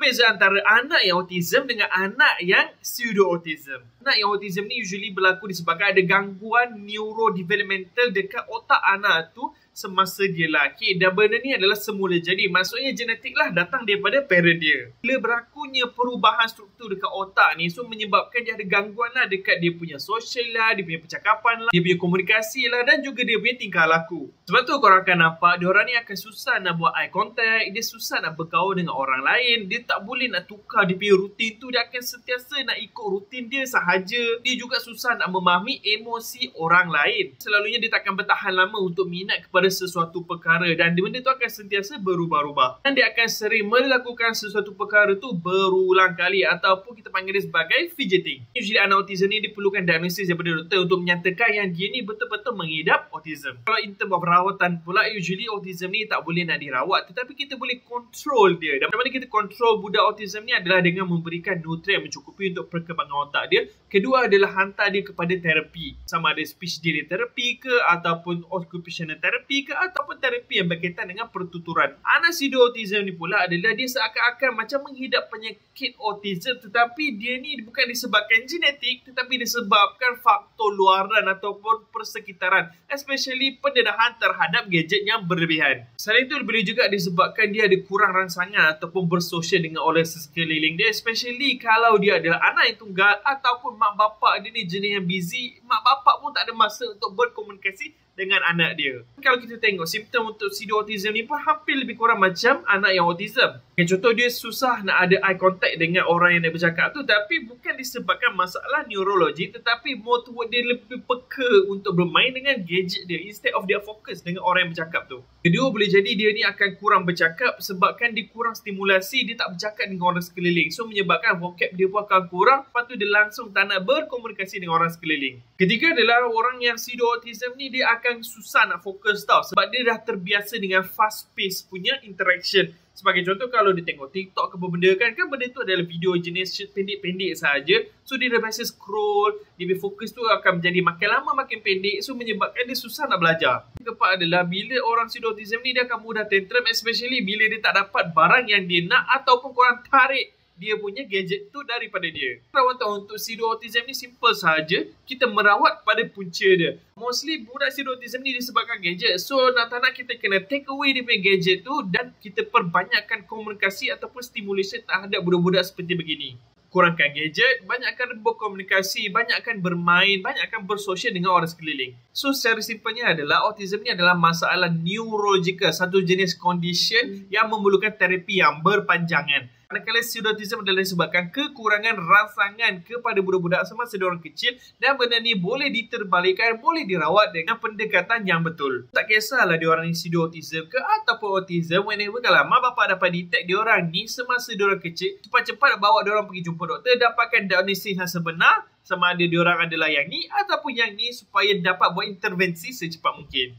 Perbezaan antara anak yang autism dengan anak yang pseudo-autism. Anak yang autism ni usually berlaku disebabkan ada gangguan neurodevelopmental dekat otak anak tu semasa dia lelaki, dan benda ni adalah semula jadi. Maksudnya genetik lah, datang daripada parent dia. Bila berlakunya perubahan struktur dekat otak ni, so menyebabkan dia ada gangguan lah dekat dia punya social lah, dia punya percakapan lah, dia punya komunikasi lah, dan juga dia punya tingkah laku. Sebab tu korang akan nampak diorang ni akan susah nak buat eye contact, dia susah nak bergaul dengan orang lain, dia tak boleh nak tukar dia punya rutin tu, dia akan sentiasa nak ikut rutin dia sahaja. Dia juga susah nak memahami emosi orang lain. Selalunya dia takkan bertahan lama untuk minat kepada sesuatu perkara, dan benda tu akan sentiasa berubah-ubah, dan dia akan sering melakukan sesuatu perkara tu berulang kali, ataupun kita panggil dia sebagai fidgeting. Usually anak autism ni diperlukan diagnosis daripada doktor untuk menyatakan yang dia ni betul-betul mengidap autism. Kalau in term of rawatan pula, usually autism ni tak boleh nak dirawat, tetapi kita boleh control dia. Dan bagaimana kita control budak autism ni adalah dengan memberikan nutrien yang mencukupi untuk perkembangan otak dia. Kedua adalah hantar dia kepada terapi, sama ada speech delay therapy ke, ataupun occupational therapy ke, ataupun terapi yang berkaitan dengan pertuturan. Anak pseudo-autism ni pula adalah dia seakan-akan macam menghidap penyakit autism, tetapi dia ni bukan disebabkan genetik, tetapi disebabkan faktor luaran ataupun persekitaran, especially pendedahan terhadap gadget yang berlebihan. Selain itu, boleh juga disebabkan dia ada kurang rangsangan ataupun bersosial dengan orang sekeliling dia, especially kalau dia adalah anak yang tunggal ataupun mak bapak dia ni jenis yang busy. Mak bapak pun tak ada masa untuk berkomunikasi dengan anak dia. Kalau kita tengok simptom untuk pseudo-autism ni pun hampir lebih kurang macam anak yang autism. Contoh, dia susah nak ada eye contact dengan orang yang dia bercakap tu, tapi bukan disebabkan masalah neurologi, tetapi more toward dia lebih peka untuk bermain dengan gadget dia instead of dia fokus dengan orang yang bercakap tu. Kedua, boleh jadi dia ni akan kurang bercakap sebabkan dia kurang stimulasi, dia tak bercakap dengan orang sekeliling. So menyebabkan vocab dia pun akan kurang, lepas tu dia langsung tak nak berkomunikasi dengan orang sekeliling. Ketiga adalah orang yang pseudo-autism ni dia akan susah nak fokus tau, sebab dia dah terbiasa dengan fast pace punya interaction. Sebagai contoh, kalau dia tengok TikTok ke benda kan benda tu adalah video jenis pendek-pendek sahaja. So dia dah biasa scroll, dia punya fokus tu akan menjadi makin lama makin pendek, so menyebabkan dia susah nak belajar. Yang keempat adalah bila orang pseudo-autism ni dia akan mudah tantrum, especially bila dia tak dapat barang yang dia nak ataupun korang tarik dia punya gadget tu daripada dia. Perawatan untuk pseudo-autism ni simple sahaja. Kita merawat pada punca dia. Mostly budak pseudo-autism ni disebabkan gadget. So nak tak nak kita kena take away dia punya gadget tu, dan kita perbanyakkan komunikasi ataupun stimulation terhadap budak-budak seperti begini. Kurangkan gadget, banyakkan berkomunikasi, banyakkan bermain, banyakkan bersosial dengan orang sekeliling. So secara simpelnya adalah autism ni adalah masalah neurological, satu jenis condition yang memerlukan terapi yang berpanjangan. Manakala pseudo-autism adalah disebabkan kekurangan rangsangan kepada budak-budak semasa diorang kecil, dan benda ni boleh diterbalikkan, boleh dirawat dengan pendekatan yang betul. Tak kisahlah diorang ni pseudo-autism ke ataupun autism, whenever kalau mak bapak dapat detect diorang ni semasa diorang kecil, cepat-cepat bawa diorang pergi jumpa doktor, dapatkan diagnosis yang sebenar, sama ada diorang adalah yang ni ataupun yang ni, supaya dapat buat intervensi secepat mungkin.